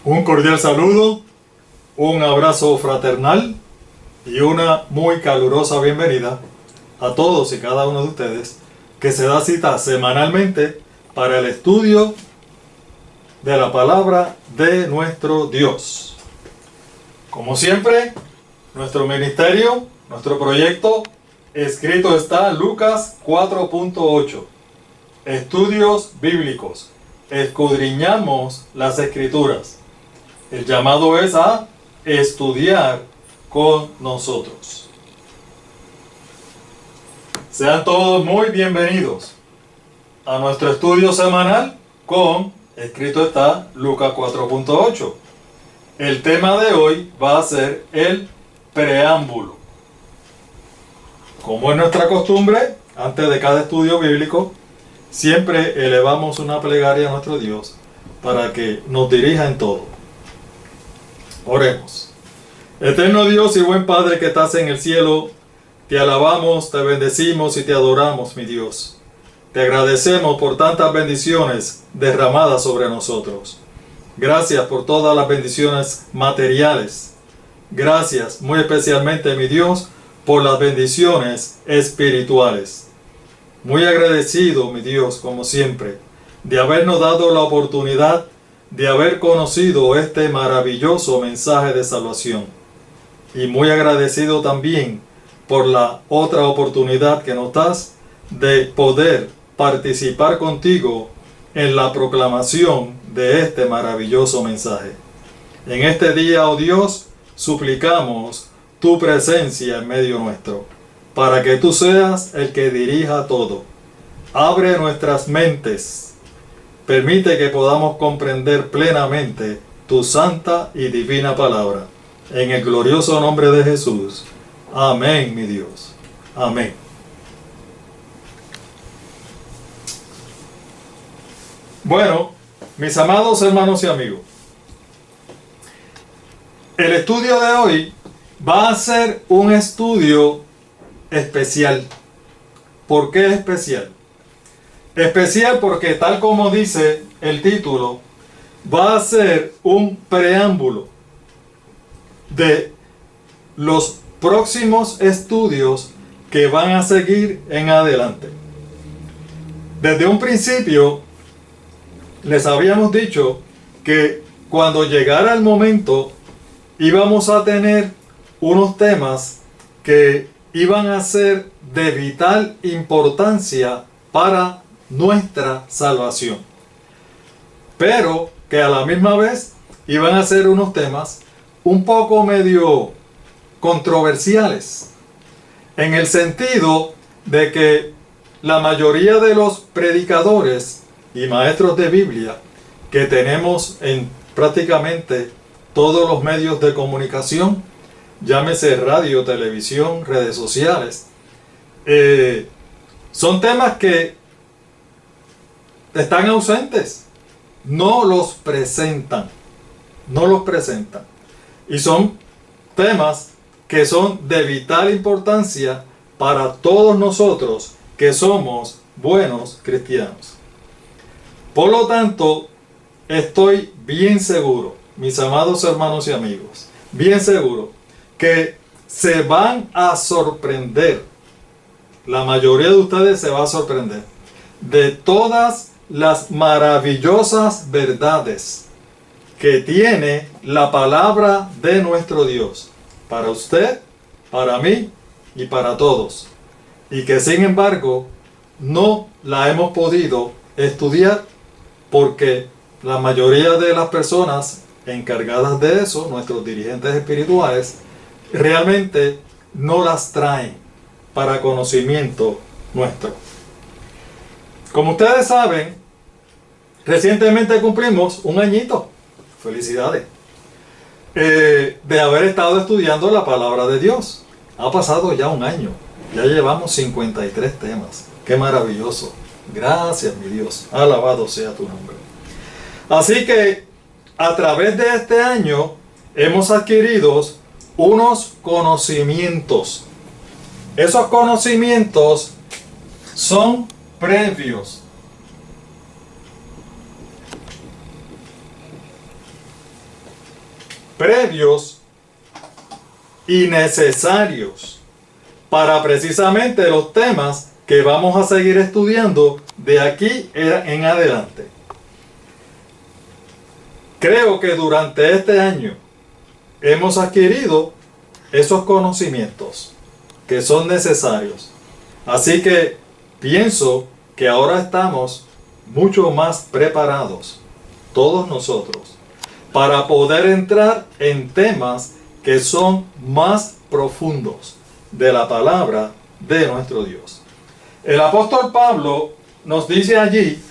Un cordial saludo, un abrazo fraternal y una muy calurosa bienvenida a todos y cada uno de ustedes que se da cita semanalmente para el estudio de la palabra de nuestro Dios. Como siempre, nuestro ministerio, nuestro proyecto, escrito está Lucas 4.8. Estudios bíblicos. Escudriñamos las Escrituras. El llamado es a estudiar con nosotros. Sean todos muy bienvenidos a nuestro estudio semanal con, escrito está, Lucas 4.8. El tema de hoy va a ser el preámbulo. Como es nuestra costumbre, antes de cada estudio bíblico, siempre elevamos una plegaria a nuestro Dios para que nos dirija en todo. Oremos. Eterno Dios y buen Padre que estás en el cielo, te alabamos, te bendecimos y te adoramos, mi Dios. Te agradecemos por tantas bendiciones derramadas sobre nosotros. Gracias por todas las bendiciones materiales. Gracias muy especialmente, mi Dios, por las bendiciones espirituales. Muy agradecido, mi Dios, como siempre, de habernos dado la oportunidad de haber conocido este maravilloso mensaje de salvación. Y muy agradecido también por la otra oportunidad que nos das de poder participar contigo en la proclamación de este maravilloso mensaje. En este día, oh Dios, suplicamos tu presencia en medio nuestro, para que tú seas el que dirija todo. Abre nuestras mentes. Permite que podamos comprender plenamente tu santa y divina palabra. En el glorioso nombre de Jesús. Amén, mi Dios. Amén. Bueno, mis amados hermanos y amigos, el estudio de hoy va a ser un estudio especial. ¿Por qué especial? Especial porque, tal como dice el título, va a ser un preámbulo de los próximos estudios que van a seguir en adelante. Desde un principio les habíamos dicho que cuando llegara el momento íbamos a tener unos temas que iban a ser de vital importancia para nuestra salvación, pero que a la misma vez iban a ser unos temas un poco medio controversiales, en el sentido de que la mayoría de los predicadores y maestros de Biblia que tenemos en prácticamente todos los medios de comunicación, llámese radio, televisión, redes sociales, son temas que están ausentes, no los presentan, y son temas que son de vital importancia para todos nosotros que somos buenos cristianos. Por lo tanto, estoy bien seguro, mis amados hermanos y amigos, bien seguro que se van a sorprender, la mayoría de ustedes se va a sorprender de todas las maravillosas verdades que tiene la palabra de nuestro Dios para usted, para mí y para todos, y que sin embargo no la hemos podido estudiar porque la mayoría de las personas encargadas de eso, nuestros dirigentes espirituales, realmente no las traen para conocimiento nuestro. Como ustedes saben, recientemente cumplimos un añito, felicidades, de haber estado estudiando la palabra de Dios. Ha pasado ya un año, ya llevamos 53 temas. ¡Qué maravilloso! Gracias, mi Dios, alabado sea tu nombre. Así que a través de este año hemos adquirido unos conocimientos. Esos conocimientos son previos. previos y necesarios para precisamente los temas que vamos a seguir estudiando de aquí en adelante. Creo que durante este año hemos adquirido esos conocimientos que son necesarios. Así que pienso que ahora estamos mucho más preparados, todos nosotros, para poder entrar en temas que son más profundos de la palabra de nuestro Dios. El apóstol Pablo nos dice allí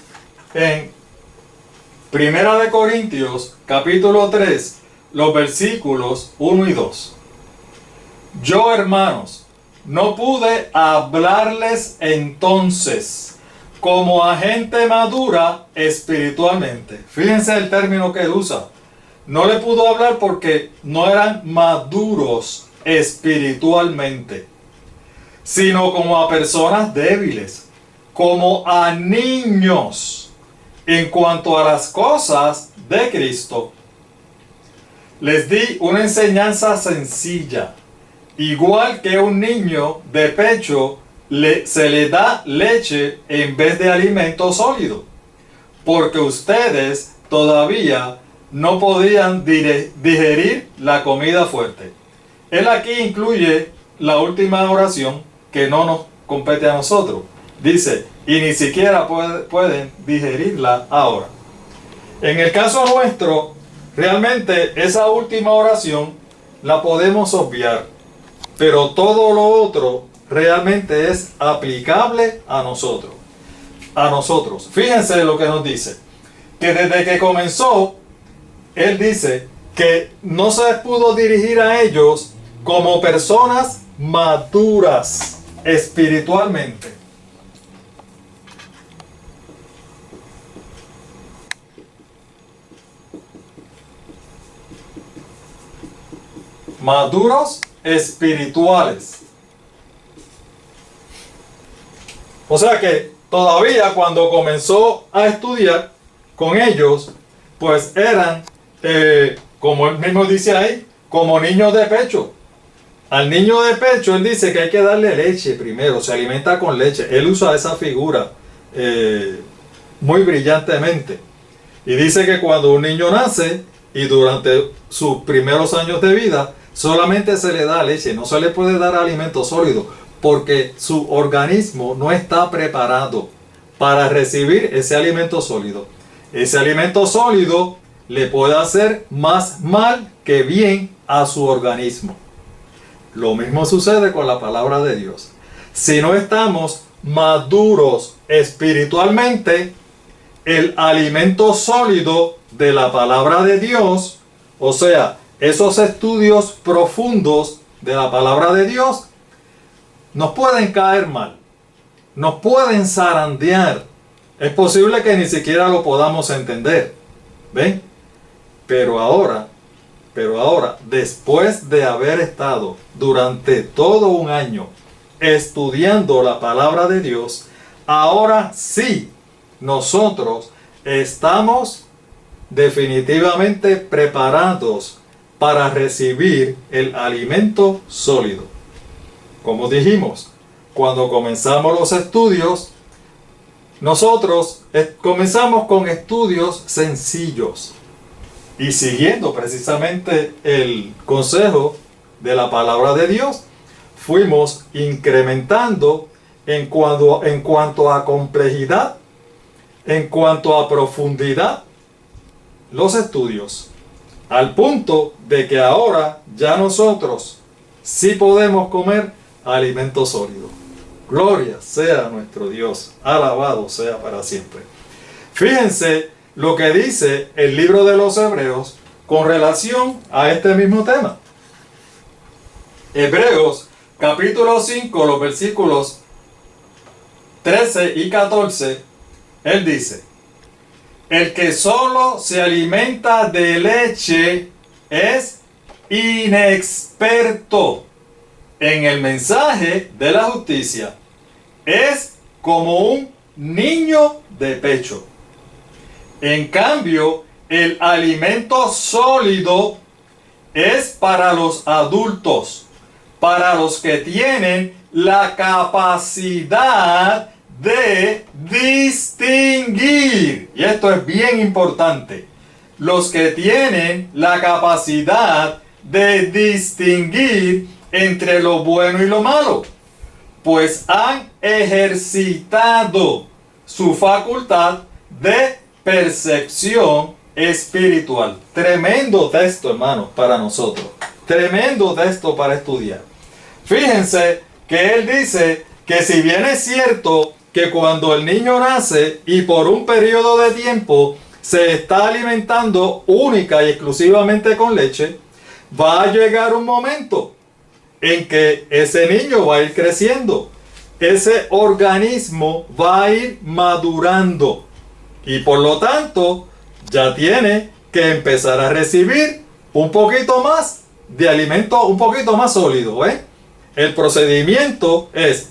en 1 Corintios capítulo 3, los versículos 1 y 2. Yo, hermanos, no pude hablarles entonces como a gente madura espiritualmente. Fíjense el término que él usa. No le pudo hablar porque no eran maduros espiritualmente, sino como a personas débiles, como a niños en cuanto a las cosas de Cristo. Les di una enseñanza sencilla. Igual que un niño de pecho se le da leche en vez de alimento sólido, porque ustedes todavía no podían digerir la comida fuerte. Él aquí incluye la última oración que no nos compete a nosotros. Dice, y ni siquiera pueden digerirla ahora. En el caso nuestro, realmente esa última oración la podemos obviar, pero todo lo otro realmente es aplicable a nosotros. Fíjense lo que nos dice, que desde que comenzó, él dice que no se pudo dirigir a ellos como personas maduras espiritualmente. Maduros espirituales. O sea que todavía cuando comenzó a estudiar con ellos, pues eran, como él mismo dice ahí, como niños de pecho. Al niño de pecho él dice que hay que darle leche primero, se alimenta con leche. Él usa esa figura muy brillantemente. Y dice que cuando un niño nace y durante sus primeros años de vida, solamente se le da leche, no se le puede dar alimento sólido, porque su organismo no está preparado para recibir ese alimento sólido. Ese alimento sólido le puede hacer más mal que bien a su organismo. Lo mismo sucede con la palabra de Dios. Si no estamos maduros espiritualmente, el alimento sólido de la palabra de Dios, o sea, esos estudios profundos de la palabra de Dios, nos pueden caer mal, nos pueden zarandear. Es posible que ni siquiera lo podamos entender. ¿Ven? Pero ahora, después de haber estado durante todo un año estudiando la palabra de Dios, ahora sí, nosotros estamos definitivamente preparados para recibir el alimento sólido. Como dijimos, cuando comenzamos los estudios, nosotros comenzamos con estudios sencillos y siguiendo precisamente el consejo de la palabra de Dios, fuimos incrementando en cuanto a complejidad, en cuanto a profundidad, los estudios, al punto de que ahora ya nosotros sí podemos comer alimento sólido. Gloria sea a nuestro Dios, alabado sea para siempre. Fíjense lo que dice el libro de los Hebreos con relación a este mismo tema. Hebreos capítulo 5, los versículos 13 y 14, él dice: el que solo se alimenta de leche es inexperto en el mensaje de la justicia. Es como un niño de pecho. En cambio, el alimento sólido es para los adultos, para los que tienen la capacidad de distinguir. Y esto es bien importante. Los que tienen la capacidad de distinguir entre lo bueno y lo malo, pues han ejercitado su facultad de percepción espiritual. Tremendo texto, hermanos, para nosotros. Tremendo texto para estudiar. Fíjense que él dice que si bien es cierto que cuando el niño nace y por un periodo de tiempo se está alimentando única y exclusivamente con leche, va a llegar un momento en que ese niño va a ir creciendo. Ese organismo va a ir madurando y por lo tanto ya tiene que empezar a recibir un poquito más de alimento, un poquito más sólido. El procedimiento es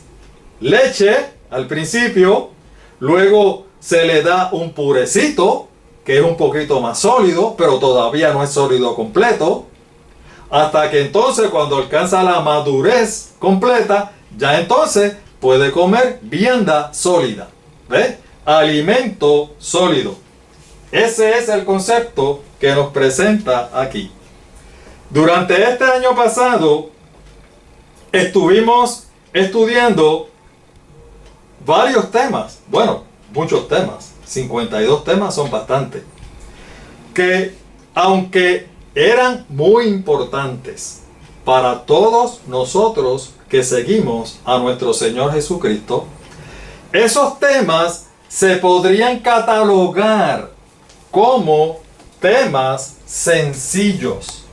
leche al principio, luego se le da un purecito que es un poquito más sólido, pero todavía no es sólido completo, hasta que entonces cuando alcanza la madurez completa, ya entonces puede comer vianda sólida. ¿Ve? Alimento sólido. Ese es el concepto que nos presenta aquí. Durante este año pasado estuvimos estudiando varios temas, bueno, muchos temas, 52 temas son bastantes, que aunque eran muy importantes para todos nosotros que seguimos a nuestro Señor Jesucristo, esos temas se podrían catalogar como temas sencillos.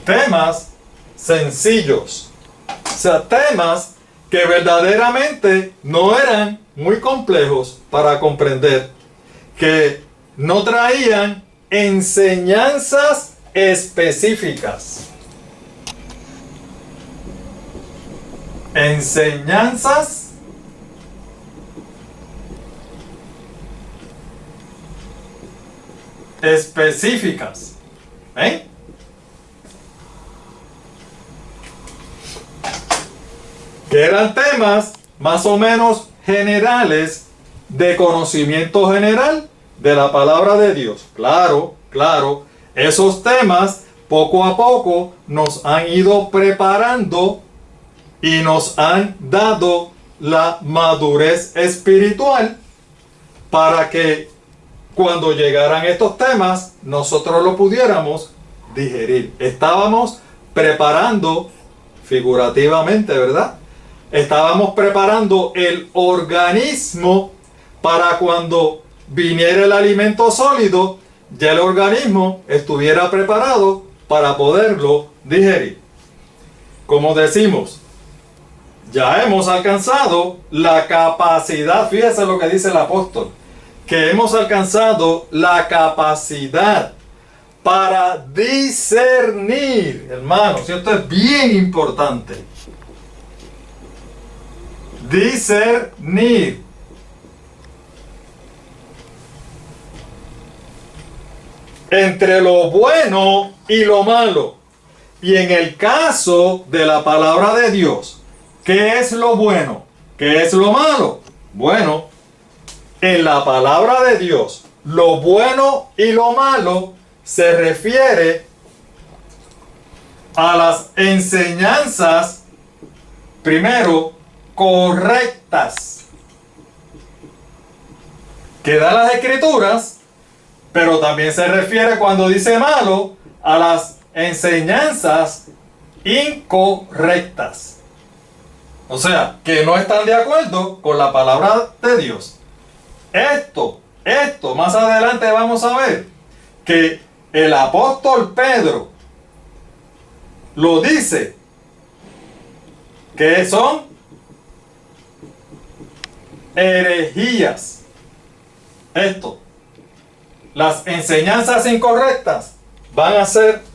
Temas sencillos. O sea, temas que verdaderamente no eran muy complejos para comprender, que no traían enseñanzas específicas. Enseñanzas específicas. Que eran temas más o menos generales, de conocimiento general de la palabra de Dios. Claro, esos temas poco a poco nos han ido preparando y nos han dado la madurez espiritual para que cuando llegaran estos temas nosotros lo pudiéramos digerir. Estábamos preparando figurativamente, ¿verdad? Estábamos preparando el organismo para cuando viniera el alimento sólido, ya el organismo estuviera preparado para poderlo digerir. Como decimos, ya hemos alcanzado la capacidad, fíjese lo que dice el apóstol, que hemos alcanzado la capacidad para discernir, hermanos, esto es bien importante. Discernir entre lo bueno y lo malo. Y en el caso de la palabra de Dios, ¿qué es lo bueno? ¿Qué es lo malo? Bueno, en la palabra de Dios, lo bueno y lo malo se refiere a las enseñanzas, primero, correctas que da las Escrituras, pero también se refiere, cuando dice malo, a las enseñanzas incorrectas. O sea, que no están de acuerdo con la palabra de Dios. Esto, más adelante vamos a ver que el apóstol Pedro lo dice, que son herejías. Las enseñanzas incorrectas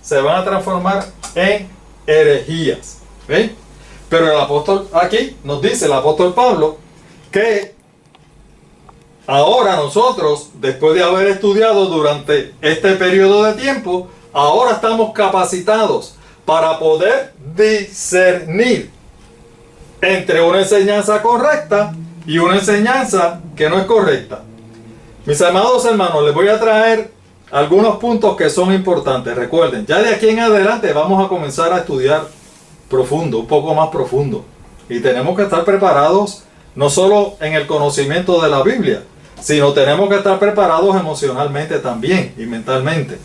se van a transformar en herejías. ¿Ven? Pero el apóstol aquí nos dice, el apóstol Pablo, que ahora nosotros, después de haber estudiado durante este periodo de tiempo, ahora estamos capacitados para poder discernir entre una enseñanza correcta y una enseñanza que no es correcta. Mis amados hermanos, les voy a traer algunos puntos que son importantes. Recuerden, ya de aquí en adelante vamos a comenzar a estudiar profundo, un poco más profundo. Y tenemos que estar preparados no solo en el conocimiento de la Biblia, sino tenemos que estar preparados emocionalmente también y mentalmente.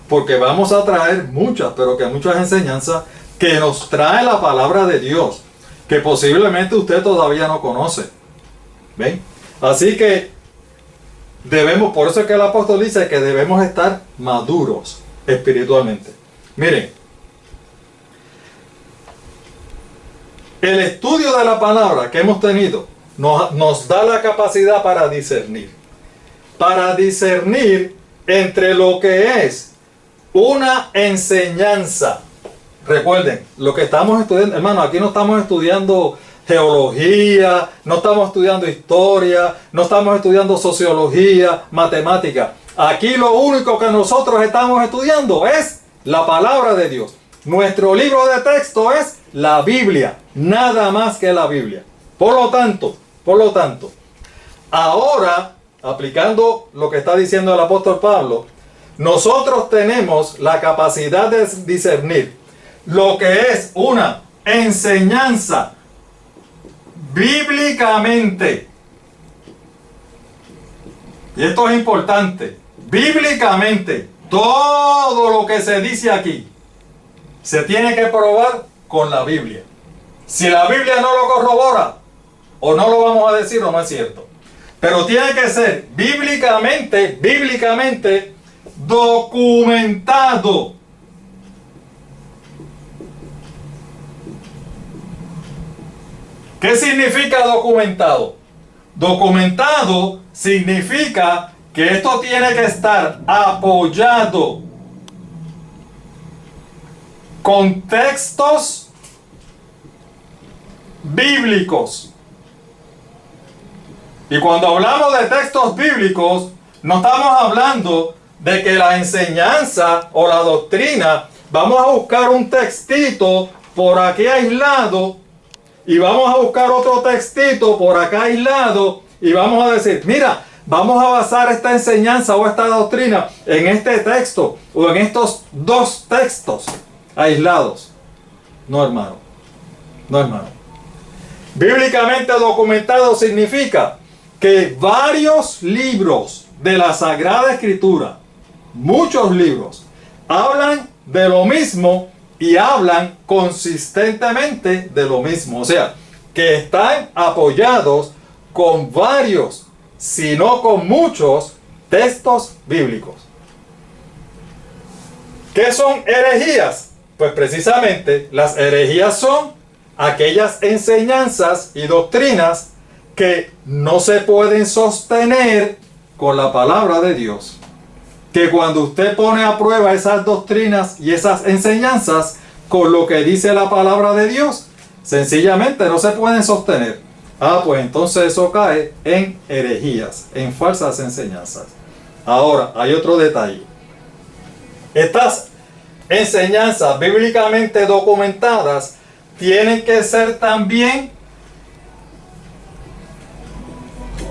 Porque vamos a traer muchas, pero que muchas enseñanzas que nos trae la palabra de Dios, que posiblemente usted todavía no conoce. ¿Ven? Así que debemos, por eso es que el apóstol dice que debemos estar maduros espiritualmente. Miren, el estudio de la palabra que hemos tenido nos da la capacidad para discernir. Para discernir entre lo que es una enseñanza. Recuerden, lo que estamos estudiando, hermano, aquí no estamos estudiando geología, no estamos estudiando historia, no estamos estudiando sociología, matemática. Aquí lo único que nosotros estamos estudiando es la palabra de Dios. Nuestro libro de texto es la Biblia, nada más que la Biblia. Por lo tanto, ahora, aplicando lo que está diciendo el apóstol Pablo, nosotros tenemos la capacidad de discernir lo que es una enseñanza bíblicamente. Y esto es importante. Bíblicamente, todo lo que se dice aquí se tiene que probar con la Biblia. Si la Biblia no lo corrobora, o no lo vamos a decir o no es cierto. Pero tiene que ser bíblicamente documentado. ¿Qué significa documentado? Documentado significa que esto tiene que estar apoyado con textos bíblicos. Y cuando hablamos de textos bíblicos, no estamos hablando de que la enseñanza o la doctrina, vamos a buscar un textito por aquí aislado y vamos a buscar otro textito por acá aislado y vamos a decir, mira, vamos a basar esta enseñanza o esta doctrina en este texto o en estos dos textos aislados. No, hermano. No, hermano. Bíblicamente documentado significa que varios libros de la Sagrada Escritura, muchos libros, hablan de lo mismo y hablan consistentemente de lo mismo. O sea, que están apoyados con varios, si no con muchos, textos bíblicos. ¿Qué son herejías? Pues precisamente las herejías son aquellas enseñanzas y doctrinas que no se pueden sostener con la palabra de Dios. Que cuando usted pone a prueba esas doctrinas y esas enseñanzas con lo que dice la palabra de Dios, sencillamente no se pueden sostener. Pues entonces eso cae en herejías, en falsas enseñanzas. Ahora, hay otro detalle. Estas enseñanzas bíblicamente documentadas tienen que ser también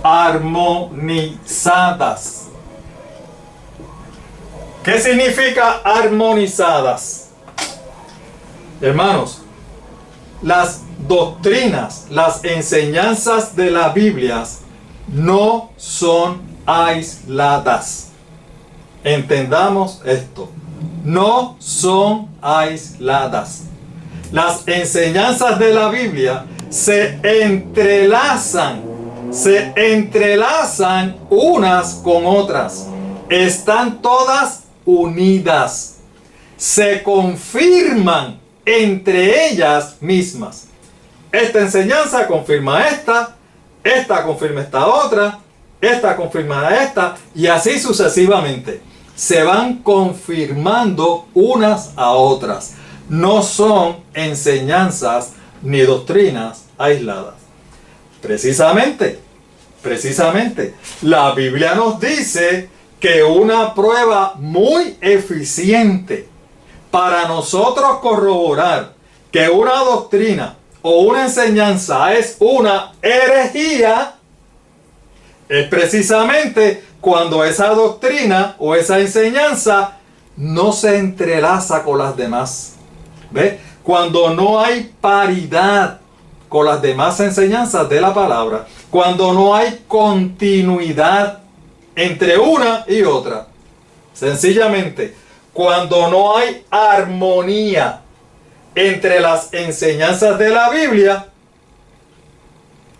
armonizadas. ¿Qué significa armonizadas? Hermanos, las doctrinas, las enseñanzas de la Biblia no son aisladas. Entendamos esto. No son aisladas. Las enseñanzas de la Biblia se entrelazan unas con otras. Están todas unidas. Se confirman entre ellas mismas. Esta enseñanza confirma esta confirma esta otra, esta confirma a esta, y así sucesivamente. Se van confirmando unas a otras. No son enseñanzas ni doctrinas aisladas. Precisamente, Precisamente, la Biblia nos dice que una prueba muy eficiente para nosotros corroborar que una doctrina o una enseñanza es una herejía es precisamente cuando esa doctrina o esa enseñanza no se entrelaza con las demás. ¿Ve? Cuando no hay paridad con las demás enseñanzas de la palabra, cuando no hay continuidad entre una y otra, sencillamente, cuando no hay armonía entre las enseñanzas de la Biblia,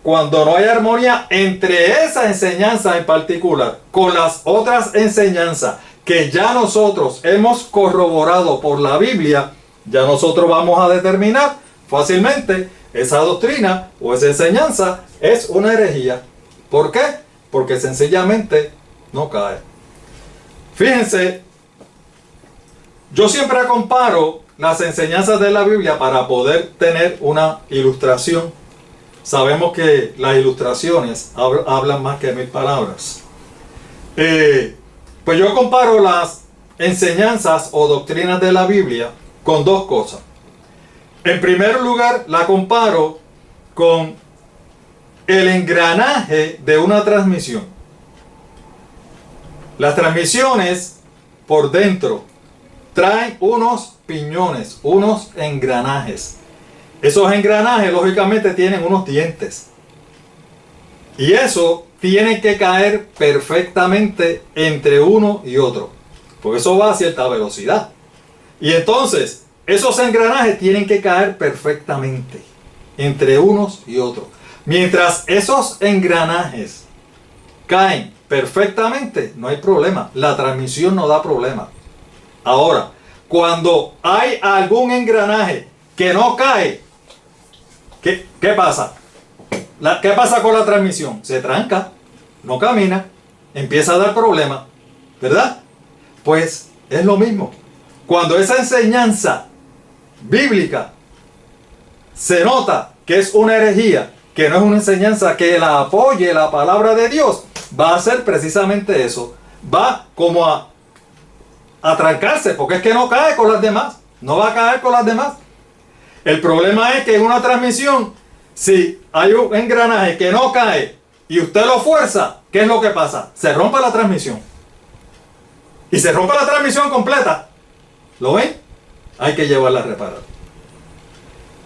cuando no hay armonía entre esa enseñanza en particular con las otras enseñanzas que ya nosotros hemos corroborado por la Biblia, ya nosotros vamos a determinar fácilmente esa doctrina o esa enseñanza es una herejía. ¿Por qué? Porque sencillamente no cae. Fíjense, yo siempre comparo las enseñanzas de la Biblia para poder tener una ilustración. Sabemos que las ilustraciones hablan más que 1000 palabras. Pues yo comparo las enseñanzas o doctrinas de la Biblia con dos cosas. En primer lugar, la comparo con el engranaje de una transmisión. Las transmisiones por dentro traen unos piñones, unos engranajes. Esos engranajes lógicamente tienen unos dientes. Y eso tiene que caer perfectamente entre uno y otro. Porque eso va a cierta velocidad. Y entonces, esos engranajes tienen que caer perfectamente entre unos y otros. Mientras esos engranajes caen perfectamente, no hay problema. La transmisión no da problema. Ahora, cuando hay algún engranaje que no cae, ¿qué pasa? ¿Qué pasa con la transmisión? Se tranca, no camina, empieza a dar problemas, ¿verdad? Pues es lo mismo. Cuando esa enseñanza bíblica se nota que es una herejía, que no es una enseñanza que la apoye la palabra de Dios, va a hacer precisamente eso. Va como a trancarse, porque es que no cae con las demás. No va a caer con las demás. El problema es que en una transmisión, si hay un engranaje que no cae y usted lo fuerza, ¿qué es lo que pasa? Se rompe la transmisión. Y se rompe la transmisión completa. ¿Lo ven? Hay que llevarla a reparar.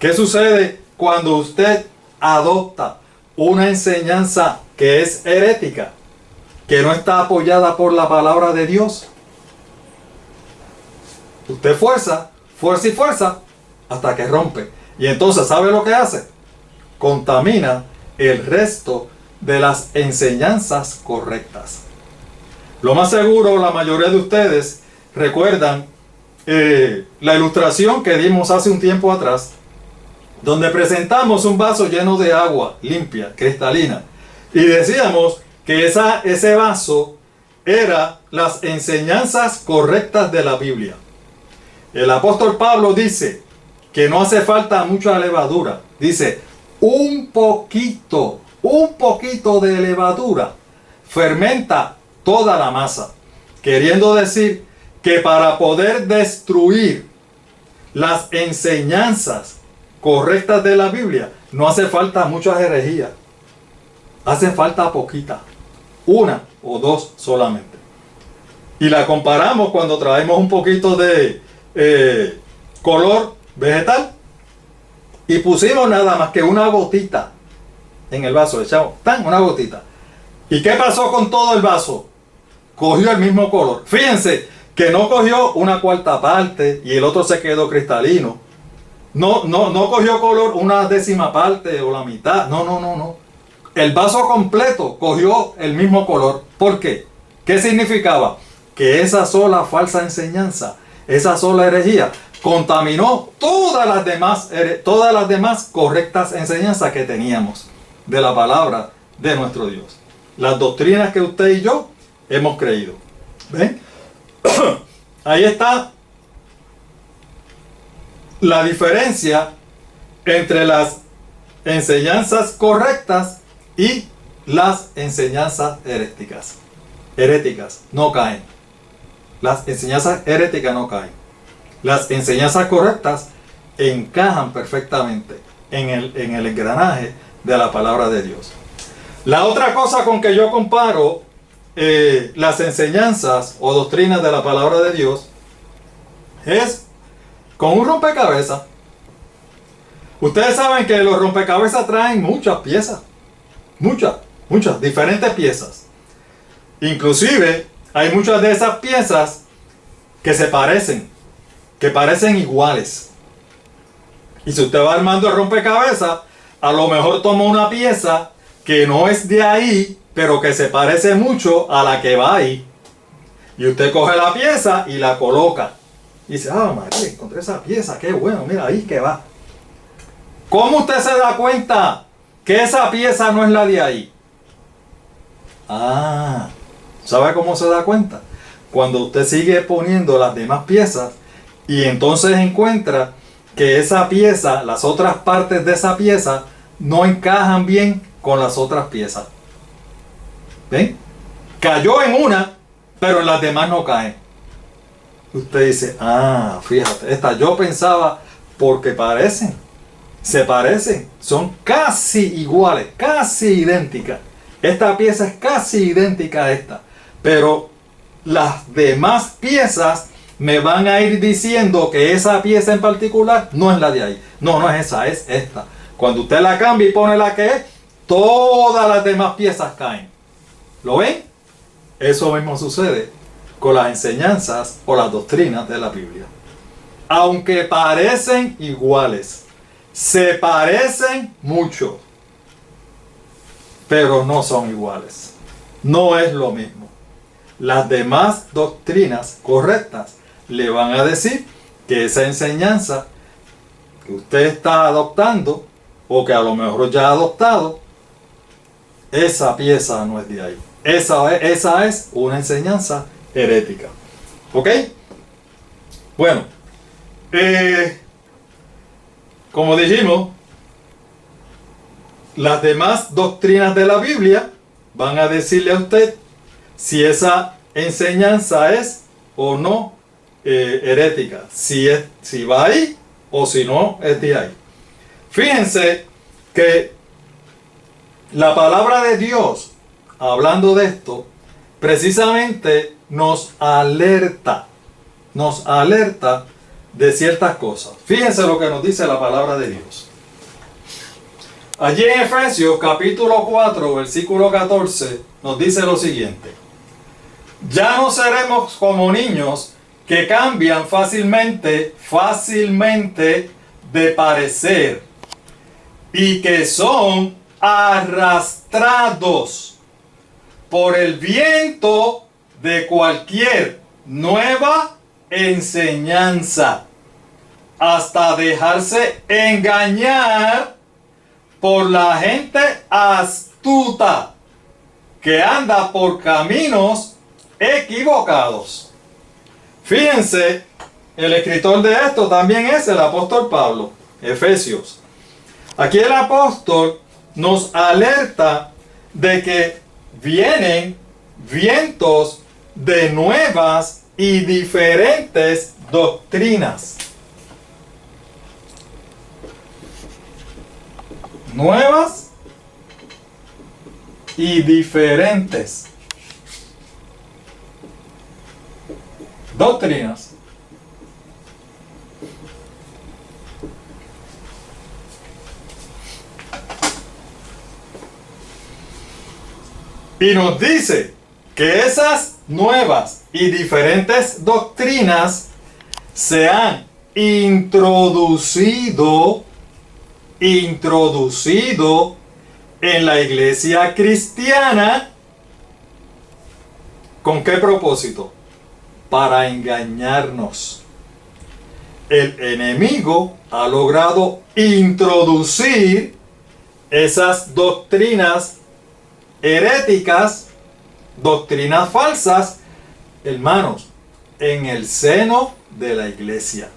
¿Qué sucede cuando usted adopta una enseñanza que es herética, que no está apoyada por la palabra de Dios? Usted fuerza y fuerza hasta que rompe. Y entonces, ¿sabe lo que hace? Contamina el resto de las enseñanzas correctas. Lo más seguro, la mayoría de ustedes recuerdan la ilustración que dimos hace un tiempo atrás, donde presentamos un vaso lleno de agua limpia, cristalina, y decíamos que ese vaso era las enseñanzas correctas de la Biblia. El apóstol Pablo dice que no hace falta mucha levadura. Dice, un poquito de levadura fermenta toda la masa. Queriendo decir que para poder destruir las enseñanzas correctas de la Biblia, no hace falta muchas herejías. Hace falta poquita. Una o dos solamente. Y la comparamos cuando traemos un poquito de color vegetal y pusimos nada más que una gotita en el vaso. Echamos una gotita. ¿Y qué pasó con todo el vaso? Cogió el mismo color. Fíjense que no cogió una cuarta parte y el otro se quedó cristalino. No cogió color una décima parte o la mitad. No. El vaso completo cogió el mismo color. ¿Por qué? ¿Qué significaba? Que esa sola falsa enseñanza, esa sola herejía, contaminó todas las demás correctas enseñanzas que teníamos de la palabra de nuestro Dios. Las doctrinas que usted y yo hemos creído. ¿Ven? Ahí está la diferencia entre las enseñanzas correctas y las enseñanzas heréticas no caen. Las enseñanzas heréticas no caen. Las enseñanzas correctas encajan perfectamente en el engranaje de la palabra de Dios. La otra cosa con que yo comparo las enseñanzas o doctrinas de la palabra de Dios es con un rompecabezas. Ustedes saben que los rompecabezas traen muchas piezas. Muchas diferentes piezas. Inclusive hay muchas de esas piezas que se parecen, que parecen iguales. Y si usted va armando el rompecabezas, a lo mejor toma una pieza que no es de ahí, pero que se parece mucho a la que va ahí. Y usted coge la pieza y la coloca. Y dice, ah, María, encontré esa pieza, qué bueno, mira ahí que va. ¿Cómo usted se da cuenta que esa pieza no es la de ahí? Ah, ¿sabe cómo se da cuenta? Cuando usted sigue poniendo las demás piezas y entonces encuentra que esa pieza, las otras partes de esa pieza, no encajan bien con las otras piezas. ¿Ven? Cayó en una, pero en las demás no caen. Usted dice, ah, fíjate, esta yo pensaba porque se parecen, son casi iguales, casi idénticas. Esta pieza es casi idéntica a esta, pero las demás piezas me van a ir diciendo que esa pieza en particular no es la de ahí. No, no es esa, es esta. Cuando usted la cambia y pone la que es, todas las demás piezas caen. ¿Lo ven? Eso mismo sucede con las enseñanzas o las doctrinas de la Biblia. Aunque parecen iguales, se parecen mucho, pero no son iguales. No es lo mismo. Las demás doctrinas correctas le van a decir que esa enseñanza que usted está adoptando o que a lo mejor ya ha adoptado, esa pieza no es de ahí. Esa es una enseñanza herética. ¿Ok? Bueno, como dijimos, las demás doctrinas de la Biblia van a decirle a usted si esa enseñanza es o no herética, si va ahí o si no es de ahí. Fíjense que la palabra de Dios, hablando de esto, precisamente nos alerta de ciertas cosas. Fíjense lo que nos dice la palabra de Dios. Allí en Efesios capítulo 4, versículo 14, nos dice lo siguiente: ya no seremos como niños que cambian fácilmente de parecer y que son arrastrados por el viento de cualquier nueva enseñanza hasta dejarse engañar por la gente astuta que anda por caminos equivocados. Fíjense, el escritor de esto también es el apóstol Pablo, Efesios. Aquí el apóstol nos alerta de que vienen vientos de nuevas y diferentes doctrinas. Nuevas y diferentes doctrinas. Y nos dice que esas nuevas y diferentes doctrinas se han introducido en la iglesia cristiana. ¿Con qué propósito? Para engañarnos. El enemigo ha logrado introducir esas doctrinas heréticas, doctrinas falsas, hermanos, en el seno de la iglesia.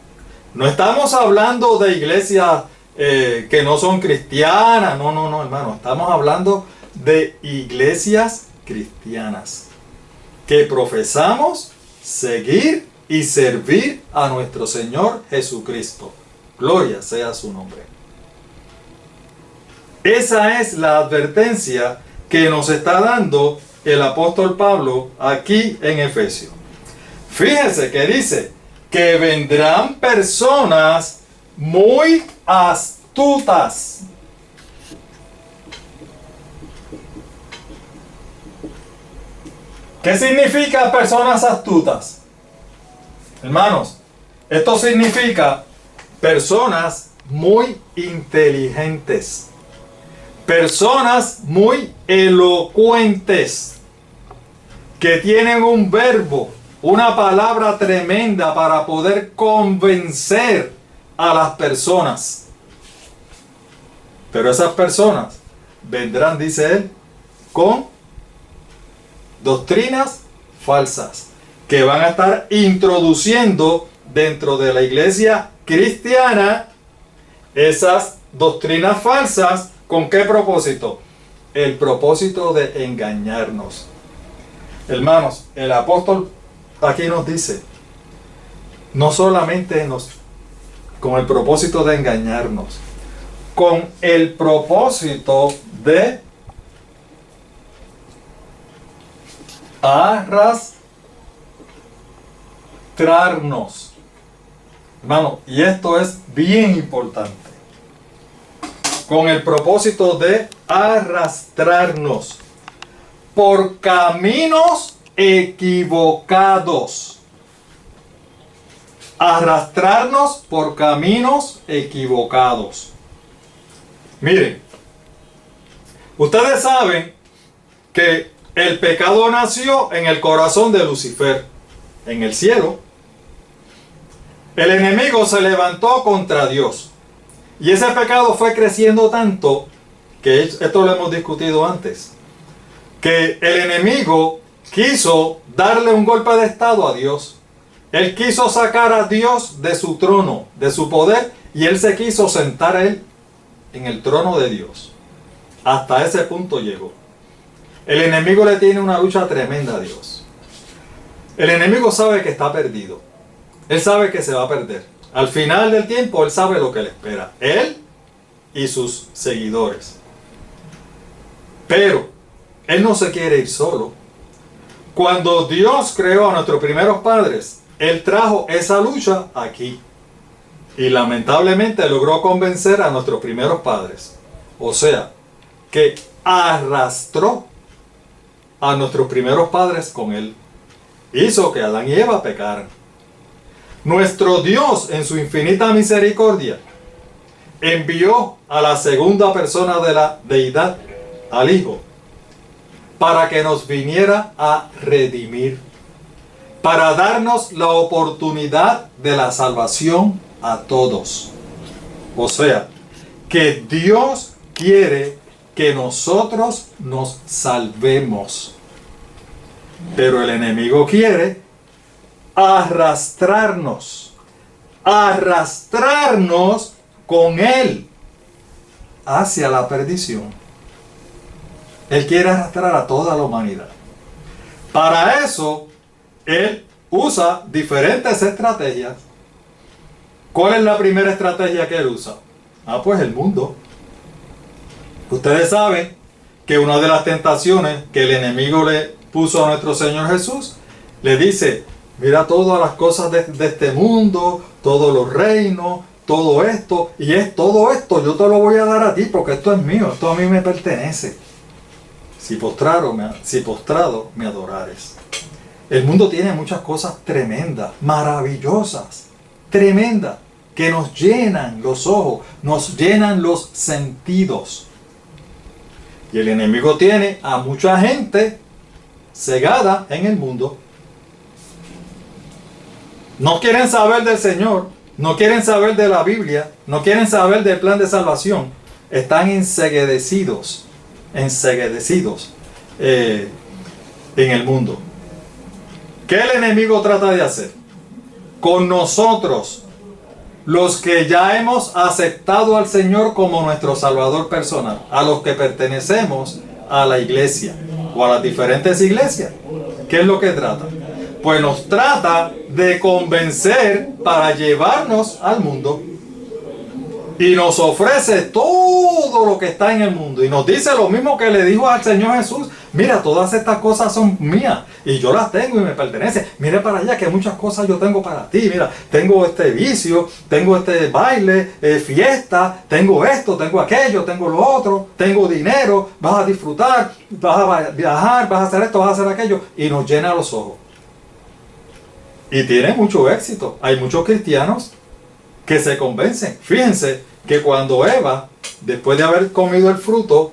No estamos hablando de iglesias que no son cristianas, no, hermano. Estamos hablando de iglesias cristianas que profesamos seguir y servir a nuestro Señor Jesucristo. Gloria sea su nombre. Esa es la advertencia que nos está dando el apóstol Pablo aquí en Efesios. Fíjese que dice que vendrán personas muy astutas. ¿Qué significa personas astutas? Hermanos, esto significa personas muy inteligentes, personas muy elocuentes, que tienen un verbo, una palabra tremenda para poder convencer a las personas. Pero esas personas vendrán, dice él, con doctrinas falsas que van a estar introduciendo dentro de la iglesia cristiana esas doctrinas falsas. ¿Con qué propósito? El propósito de engañarnos. Hermanos, el apóstol aquí nos dice, no solamente con el propósito de engañarnos, con el propósito de arrastrarnos. Hermano, y esto es bien importante. Con el propósito de arrastrarnos por caminos equivocados. Arrastrarnos por caminos equivocados. Miren, ustedes saben que el pecado nació en el corazón de Lucifer, en el cielo. El enemigo se levantó contra Dios. Y ese pecado fue creciendo tanto, que esto lo hemos discutido antes, que el enemigo quiso darle un golpe de estado a Dios. Él quiso sacar a Dios de su trono, de su poder, y él se quiso sentar a él en el trono de Dios. Hasta ese punto llegó. El enemigo le tiene una lucha tremenda a Dios. El enemigo sabe que está perdido. Él sabe que se va a perder. Al final del tiempo, él sabe lo que le espera. Él y sus seguidores. Pero él no se quiere ir solo. Cuando Dios creó a nuestros primeros padres, él trajo esa lucha aquí. Y lamentablemente logró convencer a nuestros primeros padres. O sea, que arrastró a nuestros primeros padres con él. Hizo que Adán y Eva pecaran. Nuestro Dios, en su infinita misericordia, envió a la segunda persona de la deidad, al Hijo, para que nos viniera a redimir, para darnos la oportunidad de la salvación a todos. O sea, que Dios quiere que nosotros nos salvemos, pero el enemigo quiere arrastrarnos con él hacia la perdición. Él quiere arrastrar a toda la humanidad. Para eso, él usa diferentes estrategias. ¿Cuál es la primera estrategia que él usa? Pues el mundo. Ustedes saben que una de las tentaciones que el enemigo le puso a nuestro Señor Jesús, le dice: mira todas las cosas de este mundo, todos los reinos, todo esto, y es todo esto, yo te lo voy a dar a ti porque esto es mío, esto a mí me pertenece. Si postrado me adorares. El mundo tiene muchas cosas tremendas, maravillosas, tremendas, que nos llenan los ojos, nos llenan los sentidos. Y el enemigo tiene a mucha gente cegada en el mundo. No quieren saber del Señor, no quieren saber de la Biblia, no quieren saber del plan de salvación. Están enceguecidos en el mundo. ¿Qué el enemigo trata de hacer? Con nosotros, los que ya hemos aceptado al Señor como nuestro Salvador personal, a los que pertenecemos a la iglesia o a las diferentes iglesias, ¿qué es lo que trata? Pues nos trata de convencer para llevarnos al mundo. Y nos ofrece todo lo que está en el mundo. Y nos dice lo mismo que le dijo al Señor Jesús. Mira, todas estas cosas son mías. Y yo las tengo y me pertenecen. Mire para allá que muchas cosas yo tengo para ti. Mira, tengo este vicio, tengo este baile, fiesta, tengo esto, tengo aquello, tengo lo otro, tengo dinero, vas a disfrutar, vas a viajar, vas a hacer esto, vas a hacer aquello. Y nos llena los ojos. Y tiene mucho éxito. Hay muchos cristianos que se convencen. Fíjense que cuando Eva, después de haber comido el fruto,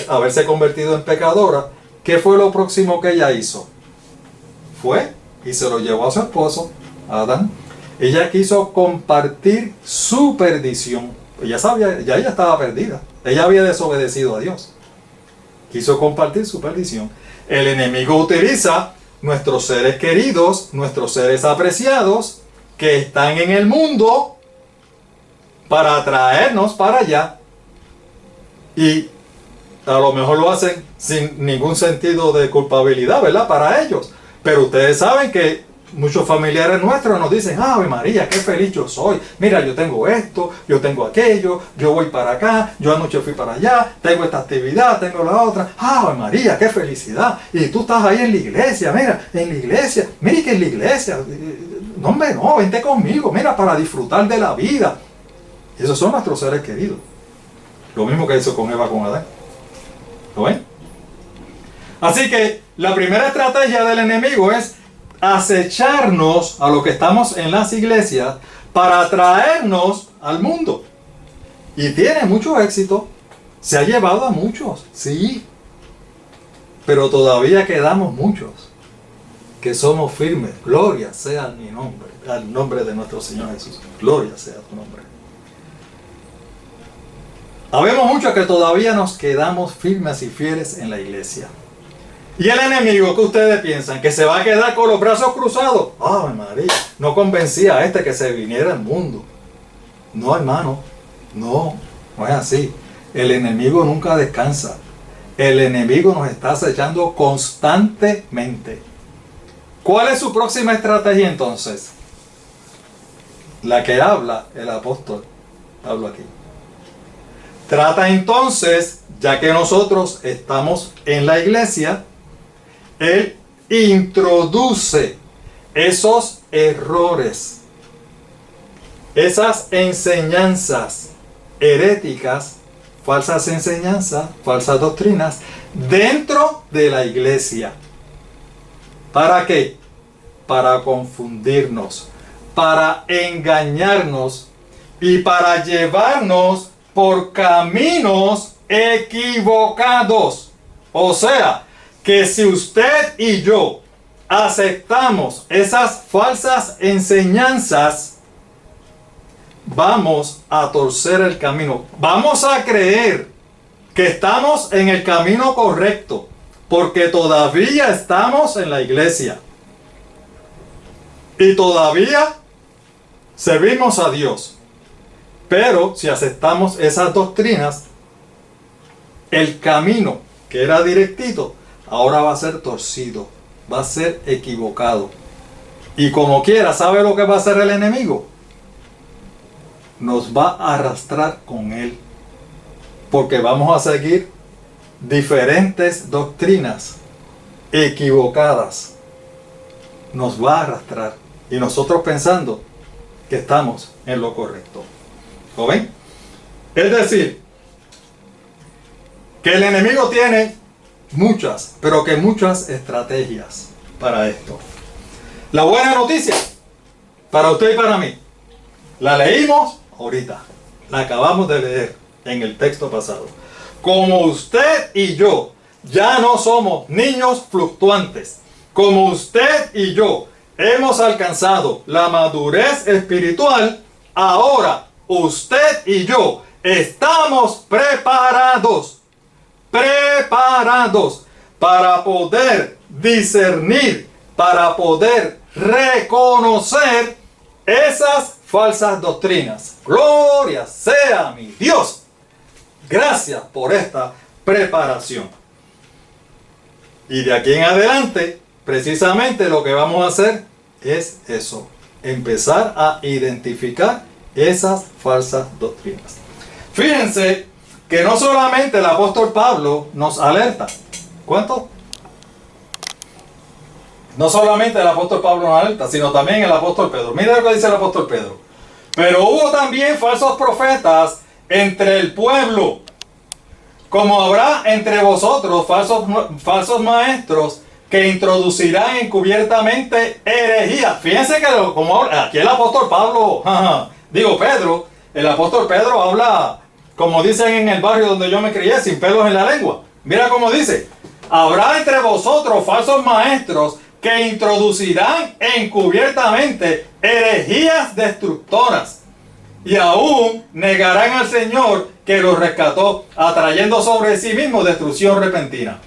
haberse convertido en pecadora, ¿qué fue lo próximo que ella hizo? Fue y se lo llevó a su esposo, Adán. Ella quiso compartir su perdición. Ella sabía, ya ella estaba perdida. Ella había desobedecido a Dios. Quiso compartir su perdición. El enemigo utiliza nuestros seres queridos, nuestros seres apreciados, que están en el mundo, para atraernos para allá. Y a lo mejor lo hacen sin ningún sentido de culpabilidad, ¿verdad? Para ellos. Pero ustedes saben que muchos familiares nuestros nos dicen: ¡Ave María, qué feliz yo soy! Mira, yo tengo esto, yo tengo aquello, yo voy para acá, yo anoche fui para allá, tengo esta actividad, tengo la otra. ¡Ave María, qué felicidad! Y tú estás ahí en la iglesia, mira, en la iglesia, mira que en la iglesia. No, hombre, no, vente conmigo, mira, para disfrutar de la vida. Y esos son nuestros seres queridos. Lo mismo que hizo con Eva con Adán. ¿Lo ven? Así que la primera estrategia del enemigo es acecharnos a los que estamos en las iglesias para atraernos al mundo. Y tiene mucho éxito. Se ha llevado a muchos, sí. Pero todavía quedamos muchos que somos firmes. Gloria sea mi nombre, al nombre de nuestro Señor Jesús. Gloria sea tu nombre. Habemos muchos que todavía nos quedamos firmes y fieles en la iglesia. Y el enemigo, ¿qué ustedes piensan? ¿Que se va a quedar con los brazos cruzados? ¡Ay, María! No convencía a este que se viniera al mundo. No, hermano. No es así. El enemigo nunca descansa. El enemigo nos está acechando constantemente. ¿Cuál es su próxima estrategia entonces? La que habla el apóstol Pablo aquí. Trata entonces, ya que nosotros estamos en la iglesia, él introduce esos errores, esas enseñanzas heréticas, falsas enseñanzas, falsas doctrinas, dentro de la iglesia. ¿Para qué? Para confundirnos, para engañarnos y para llevarnos por caminos equivocados. O sea, que si usted y yo aceptamos esas falsas enseñanzas, vamos a torcer el camino. Vamos a creer que estamos en el camino correcto, porque todavía estamos en la iglesia. Y todavía servimos a Dios. Pero si aceptamos esas doctrinas, el camino que era directito, ahora va a ser torcido, va a ser equivocado. Y como quiera, ¿sabe lo que va a hacer el enemigo? Nos va a arrastrar con él. Porque vamos a seguir diferentes doctrinas equivocadas. Nos va a arrastrar. Y nosotros pensando que estamos en lo correcto. ¿Lo ven? Es decir, que el enemigo tiene muchas, pero que muchas estrategias para esto. La buena noticia para usted y para mí, la leímos ahorita, la acabamos de leer en el texto pasado. Como usted y yo ya no somos niños fluctuantes, como usted y yo hemos alcanzado la madurez espiritual, ahora usted y yo estamos preparados para poder discernir, para poder reconocer esas falsas doctrinas. Gloria sea mi Dios. Gracias por esta preparación. Y de aquí en adelante, precisamente lo que vamos a hacer es eso, empezar a identificar esas falsas doctrinas. Fíjense que no solamente el apóstol Pablo nos alerta. ¿Cuánto? No solamente el apóstol Pablo nos alerta, sino también el apóstol Pedro. Mira lo que dice el apóstol Pedro. Pero hubo también falsos profetas entre el pueblo, como habrá entre vosotros falsos maestros que introducirán encubiertamente herejía. Fíjense que como aquí el apóstol Pablo, Pedro, el apóstol Pedro habla, como dicen en el barrio donde yo me crié, sin pelos en la lengua. Mira cómo dice: habrá entre vosotros falsos maestros que introducirán encubiertamente herejías destructoras, y aún negarán al Señor que los rescató, atrayendo sobre sí mismo destrucción repentina.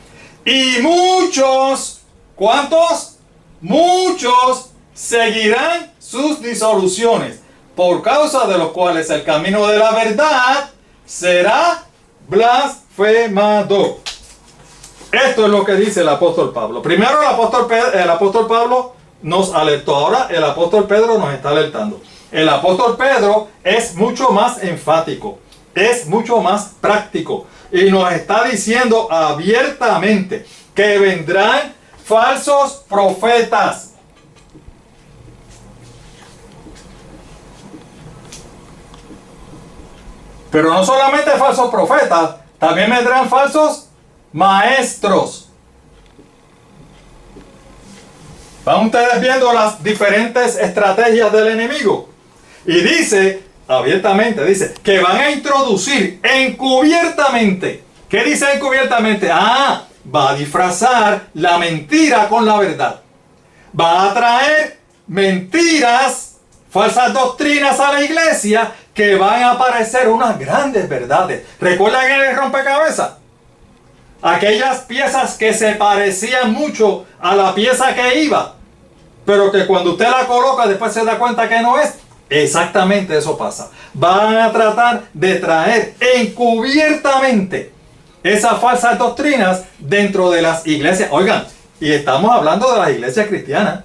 Y muchos, ¿cuántos? Muchos seguirán sus disoluciones, por causa de los cuales el camino de la verdad será blasfemado. Esto es lo que dice el apóstol Pablo. Primero el apóstol Pablo nos alertó, ahora el apóstol Pedro nos está alertando. El apóstol Pedro es mucho más enfático, es mucho más práctico y nos está diciendo abiertamente que vendrán falsos profetas. Pero no solamente falsos profetas, también vendrán falsos maestros. Van ustedes viendo las diferentes estrategias del enemigo. Y dice, abiertamente, dice que van a introducir encubiertamente. ¿Qué dice encubiertamente? Va a disfrazar la mentira con la verdad. Va a traer mentiras, falsas doctrinas a la iglesia, que van a aparecer unas grandes verdades. ¿Recuerdan el rompecabezas? Aquellas piezas que se parecían mucho a la pieza que iba, pero que cuando usted la coloca después se da cuenta que no es. Exactamente eso pasa. Van a tratar de traer encubiertamente esas falsas doctrinas dentro de las iglesias. Oigan, y estamos hablando de las iglesias cristianas.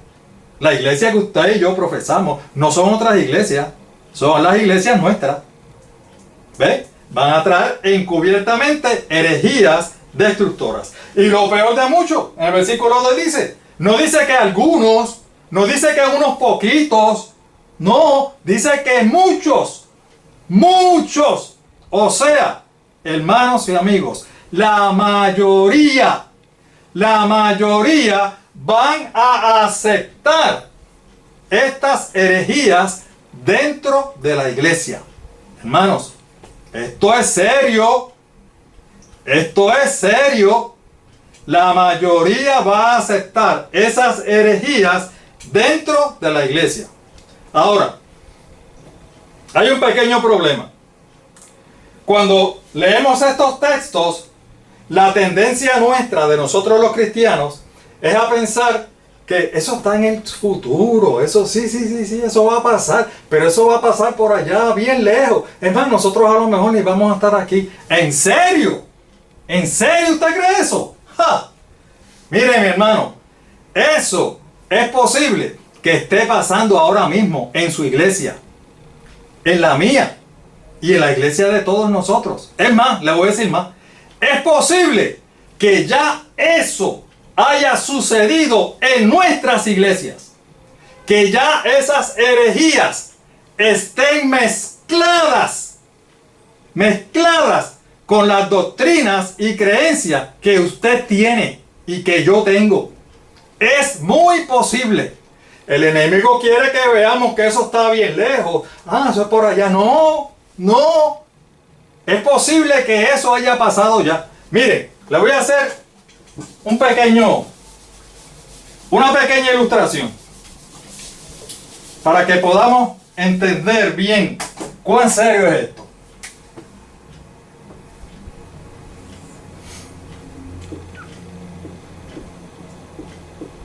La iglesia que usted y yo profesamos no son otras iglesias, son las iglesias nuestras. ¿Ve? Van a traer encubiertamente herejías destructoras. Y lo peor de mucho, en el versículo 2 dice, no dice que algunos, no dice que unos poquitos, no, dice que muchos, muchos, o sea, hermanos y amigos, la mayoría van a aceptar estas herejías dentro de la iglesia. Hermanos, esto es serio. Esto es serio. La mayoría va a aceptar esas herejías dentro de la iglesia. Ahora, hay un pequeño problema. Cuando leemos estos textos, la tendencia nuestra de nosotros los cristianos es a pensar que eso está en el futuro, eso sí, eso va a pasar, pero eso va a pasar por allá, bien lejos. Es más, nosotros a lo mejor ni vamos a estar aquí. ¿En serio? ¿En serio usted cree eso? ¡Ja! Mire, mi hermano, eso es posible que esté pasando ahora mismo en su iglesia, en la mía y en la iglesia de todos nosotros. Es más, le voy a decir más. Es posible que ya eso haya sucedido en nuestras iglesias. Que ya esas herejías estén mezcladas con las doctrinas y creencias que usted tiene y que yo tengo. Es muy posible. El enemigo quiere que veamos que eso está bien lejos. Eso es por allá. No. Es posible que eso haya pasado ya. Mire, le voy a hacer una pequeña ilustración para que podamos entender bien cuán serio es esto.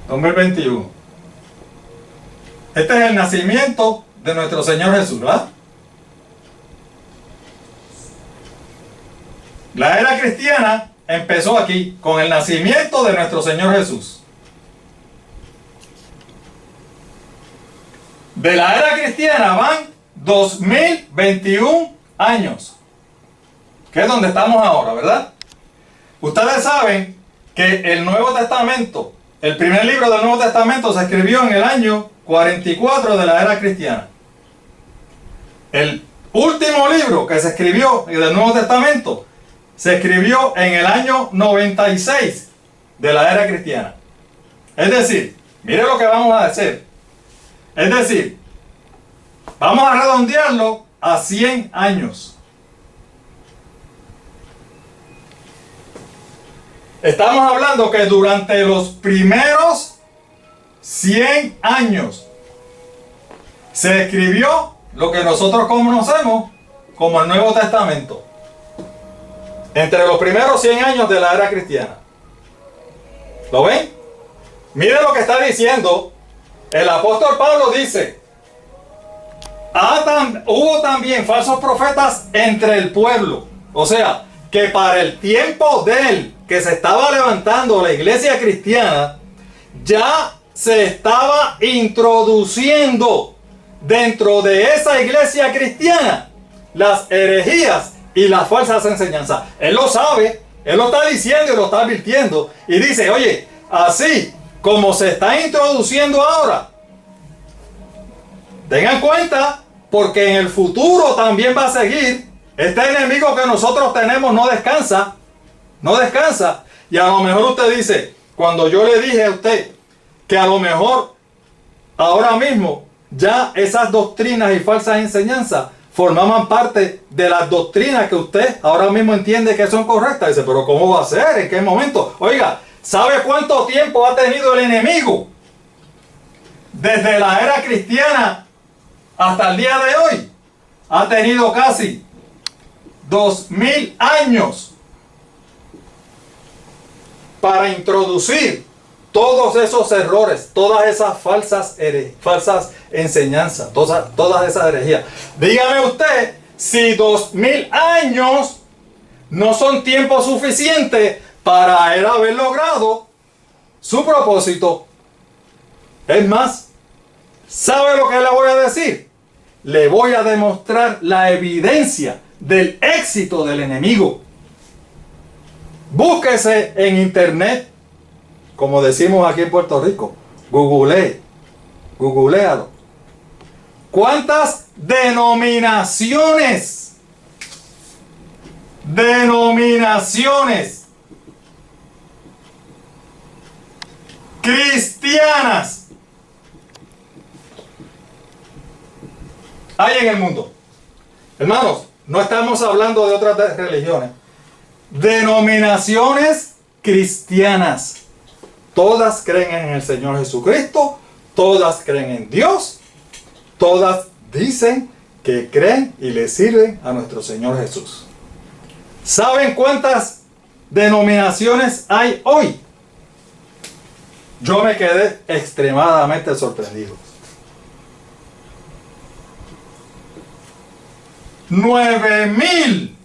Número 21. Este es el nacimiento de nuestro Señor Jesús, ¿verdad? La era cristiana empezó aquí, con el nacimiento de nuestro Señor Jesús. De la era cristiana van 2021 años, que es donde estamos ahora, ¿verdad? Ustedes saben que el Nuevo Testamento, el primer libro del Nuevo Testamento se escribió en el año 44 de la era cristiana. El último libro que se escribió del Nuevo Testamento se escribió en el año 96 de la era cristiana. Es decir, mire lo que vamos a hacer. Es decir, vamos a redondearlo a 100 años. Estamos hablando que durante los primeros 100 años se escribió lo que nosotros conocemos como el Nuevo Testamento. Entre los primeros 100 años de la era cristiana. ¿Lo ven? Miren lo que está diciendo. El apóstol Pablo dice: hubo también falsos profetas entre el pueblo. O sea, que para el tiempo de él, que se estaba levantando la iglesia cristiana, ya se estaba introduciendo dentro de esa iglesia cristiana las herejías y las falsas enseñanzas. Él lo sabe, él lo está diciendo y lo está advirtiendo. Y dice, oye, así como se está introduciendo ahora, tengan cuenta, porque en el futuro también va a seguir. Este enemigo que nosotros tenemos no descansa. No descansa. Y a lo mejor usted dice, cuando yo le dije a usted que a lo mejor ahora mismo ya esas doctrinas y falsas enseñanzas formaban parte de las doctrinas que usted ahora mismo entiende que son correctas. Dice, pero ¿cómo va a ser? ¿En qué momento? Oiga, ¿sabe cuánto tiempo ha tenido el enemigo? Desde la era cristiana hasta el día de hoy. Ha tenido casi 2000 años para introducir todos esos errores, todas esas falsas enseñanzas, todas esas herejías. Dígame usted si 2000 años no son tiempo suficiente para él haber logrado su propósito. Es más, ¿sabe lo que le voy a decir? Le voy a demostrar la evidencia del éxito del enemigo. Búsquese en internet, como decimos aquí en Puerto Rico, googlealo. ¿Cuántas denominaciones cristianas hay en el mundo? Hermanos, no estamos hablando de otras religiones. Denominaciones cristianas. Todas creen en el Señor Jesucristo. Todas creen en Dios. Todas dicen que creen y le sirven a nuestro Señor Jesús. ¿Saben cuántas denominaciones hay hoy? Yo me quedé extremadamente sorprendido. 9000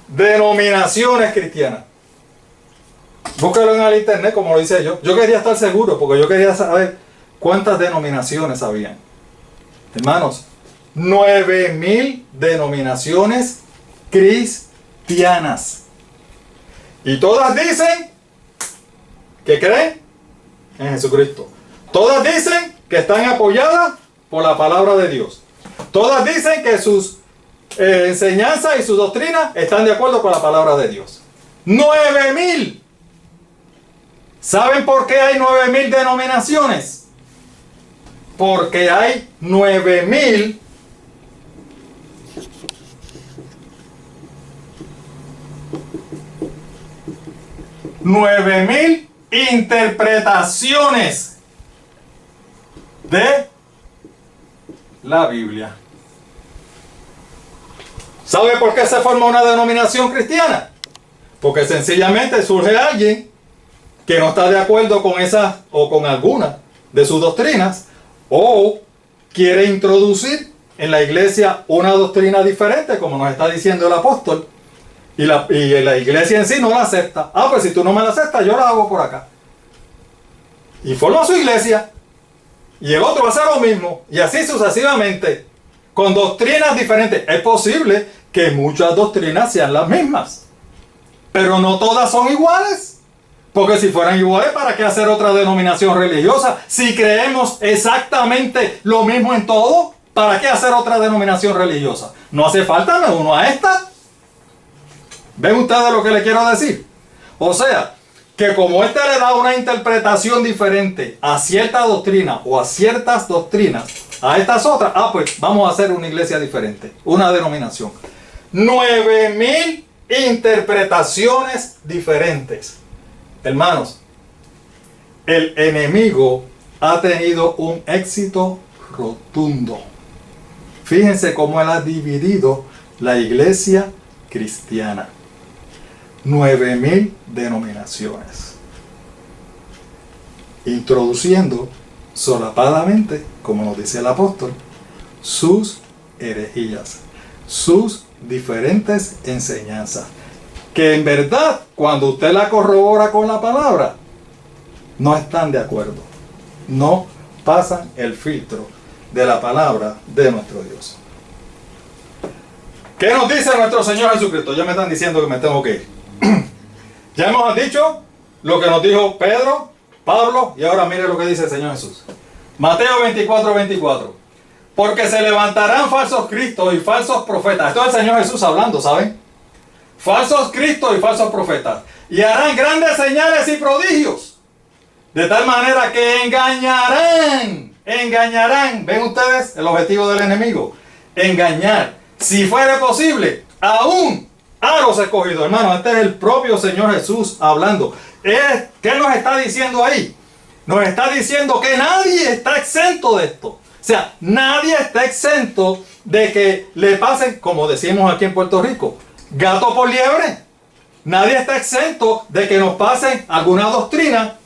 denominaciones cristianas. Búscalo en el internet, como lo hice yo. Yo quería estar seguro, porque yo quería saber cuántas denominaciones habían. Hermanos, 9000 denominaciones cristianas. Y todas dicen que creen en Jesucristo. Todas dicen que están apoyadas por la palabra de Dios. Todas dicen que sus enseñanzas y sus doctrinas están de acuerdo con la palabra de Dios. 9000. ¿Saben por qué hay 9000 denominaciones? Porque hay 9000 interpretaciones de la Biblia. ¿Sabe por qué se forma una denominación cristiana? Porque sencillamente surge alguien que no está de acuerdo con esa o con alguna de sus doctrinas, o quiere introducir en la iglesia una doctrina diferente, como nos está diciendo el apóstol, la iglesia en sí no la acepta. Ah, pues si tú no me la aceptas, yo la hago por acá. Y forma su iglesia. Y el otro va a hacer lo mismo. Y así sucesivamente. Con doctrinas diferentes. Es posible que muchas doctrinas sean las mismas. Pero no todas son iguales. Porque si fueran iguales, ¿para qué hacer otra denominación religiosa? Si creemos exactamente lo mismo en todo, ¿para qué hacer otra denominación religiosa? No hace falta, me uno a esta. ¿Ven ustedes lo que le quiero decir? O sea, que como este le da una interpretación diferente a cierta doctrina o a ciertas doctrinas, a estas otras, pues vamos a hacer una iglesia diferente, una denominación. 9,000 interpretaciones diferentes. Hermanos, el enemigo ha tenido un éxito rotundo. Fíjense cómo él ha dividido la iglesia cristiana. 9,000 denominaciones. Introduciendo solapadamente, como nos dice el apóstol, sus herejías, sus diferentes enseñanzas. Que en verdad, cuando usted la corrobora con la palabra, no están de acuerdo. No pasan el filtro de la palabra de nuestro Dios. ¿Qué nos dice nuestro Señor Jesucristo? Ya me están diciendo que me tengo que ir. Ya hemos dicho lo que nos dijo Pedro, Pablo, y ahora mire lo que dice el Señor Jesús. Mateo 24:24. Porque se levantarán falsos cristos y falsos profetas. Esto es el Señor Jesús hablando, ¿saben? Falsos cristos y falsos profetas. Y harán grandes señales y prodigios. De tal manera que engañarán. ¿Ven ustedes el objetivo del enemigo? Engañar. Si fuere posible, aún a los escogidos. Hermano, este es el propio Señor Jesús hablando. ¿Qué nos está diciendo ahí? Nos está diciendo que nadie está exento de esto. O sea, nadie está exento de que le pasen, como decimos aquí en Puerto Rico, gato por liebre. Nadie está exento de que nos pasen alguna doctrina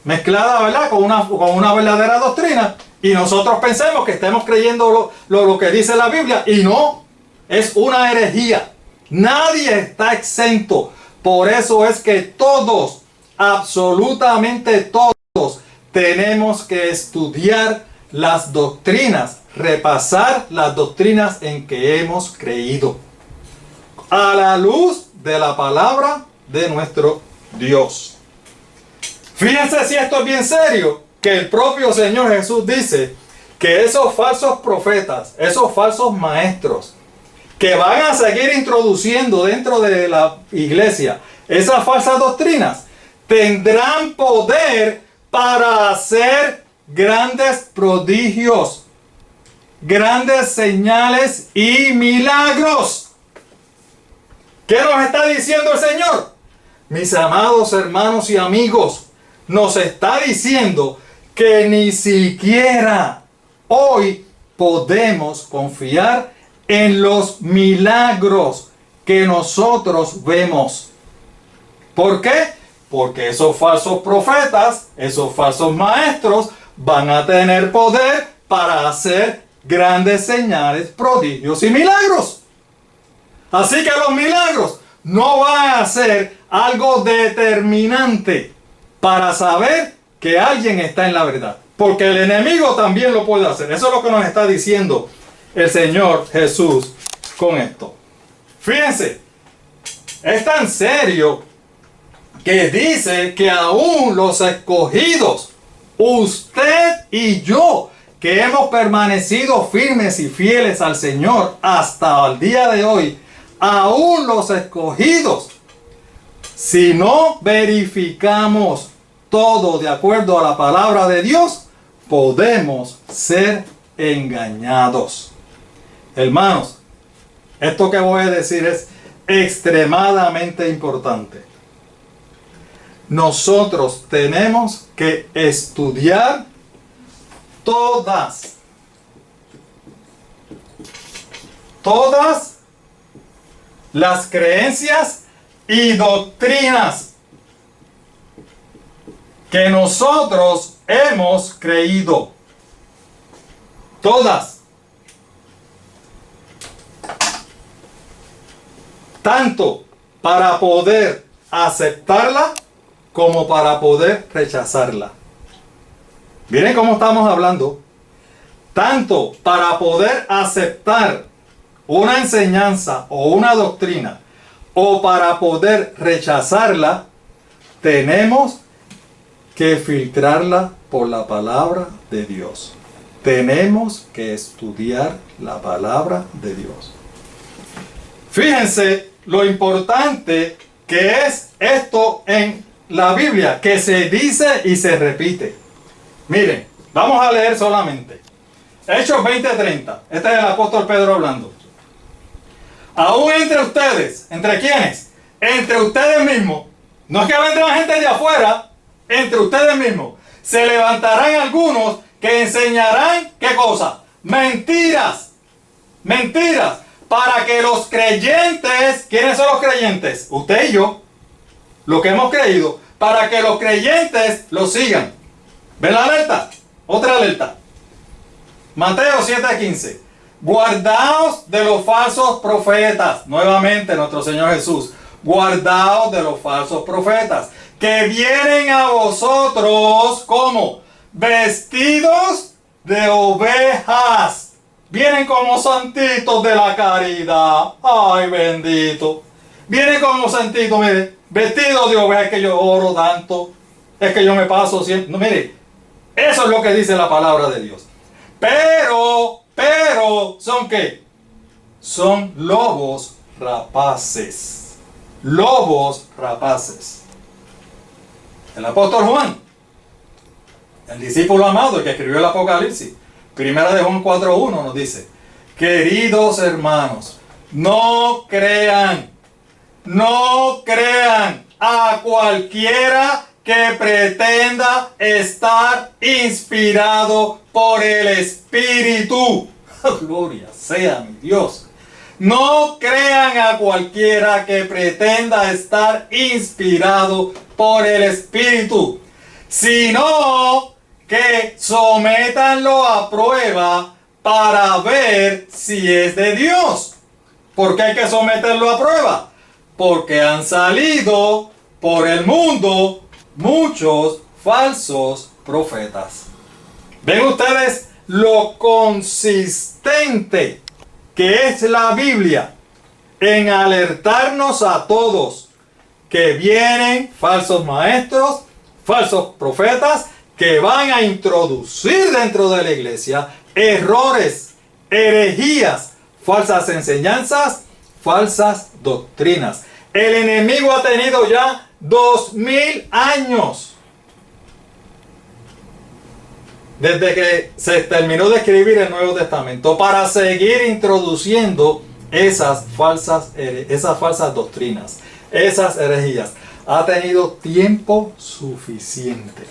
mezclada, ¿verdad?, con una verdadera doctrina, y nosotros pensemos que estemos creyendo lo que dice la Biblia, y no, es una herejía. Nadie está exento. Por eso es que todos, absolutamente todos, tenemos que estudiar las doctrinas, repasar las doctrinas en que hemos creído, a la luz de la palabra de nuestro Dios. Fíjense si esto es bien serio, que el propio Señor Jesús dice que esos falsos profetas, esos falsos maestros, que van a seguir introduciendo dentro de la iglesia esas falsas doctrinas, tendrán poder para hacer grandes prodigios, grandes señales y milagros. ¿Qué nos está diciendo el Señor? Mis amados hermanos y amigos, nos está diciendo que ni siquiera hoy podemos confiar en los milagros que nosotros vemos. ¿Por qué? Porque esos falsos profetas, esos falsos maestros van a tener poder para hacer grandes señales, prodigios y milagros. Así que los milagros no van a ser algo determinante para saber que alguien está en la verdad. Porque el enemigo también lo puede hacer. Eso es lo que nos está diciendo el Señor Jesús con esto. Fíjense, es tan serio que dice que aún los escogidos, usted y yo, que hemos permanecido firmes y fieles al Señor hasta el día de hoy, aún los escogidos, si no verificamos todo de acuerdo a la palabra de Dios, podemos ser engañados. Hermanos, esto que voy a decir es extremadamente importante. Nosotros tenemos que estudiar todas las creencias y doctrinas que nosotros hemos creído. Todas. tanto para poder aceptarla como para poder rechazarla. Miren cómo estamos hablando. Tanto para poder aceptar una enseñanza o una doctrina o para poder rechazarla, tenemos que filtrarla por la palabra de Dios. Tenemos que estudiar la palabra de Dios. Fíjense lo importante que es esto en la Biblia, que se dice y se repite. Miren, vamos a leer solamente Hechos 20:30. Este es el apóstol Pedro hablando. Aún entre ustedes, ¿entre quiénes? Entre ustedes mismos. No es que vendrán gente de afuera, entre ustedes mismos. Se levantarán algunos que enseñarán, ¿qué cosa? Mentiras. Mentiras. Para que los creyentes, ¿quiénes son los creyentes? Usted y yo, lo que hemos creído, para que los creyentes lo sigan. ¿Ven la alerta? Otra alerta. Mateo 7:15. Guardaos de los falsos profetas. Nuevamente nuestro Señor Jesús. Guardaos de los falsos profetas. Que vienen a vosotros como vestidos de ovejas. Vienen como santitos de la caridad. Ay, bendito. Vienen como santitos, mire. Vestidos de ovejas, que yo oro tanto. Es que yo me paso siempre. No, mire. Eso es lo que dice la palabra de Dios. Pero, ¿son qué? Son lobos rapaces. Lobos rapaces. El apóstol Juan, el discípulo amado, el que escribió el Apocalipsis, primera de Juan 4:1 nos dice: queridos hermanos, no crean a cualquiera que pretenda estar inspirado por el Espíritu. Gloria sea mi Dios. No crean a cualquiera que pretenda estar inspirado por el Espíritu, sino que sométanlo a prueba para ver si es de Dios. ¿Por qué hay que someterlo a prueba? Porque han salido por el mundo muchos falsos profetas. ¿Ven ustedes lo consistente que es la Biblia en alertarnos a todos que vienen falsos maestros, falsos profetas, que van a introducir dentro de la iglesia errores, herejías, falsas enseñanzas, falsas doctrinas? El enemigo ha tenido ya 2000 años desde que se terminó de escribir el Nuevo Testamento para seguir introduciendo esas falsas doctrinas, esas herejías. Ha tenido tiempo suficiente.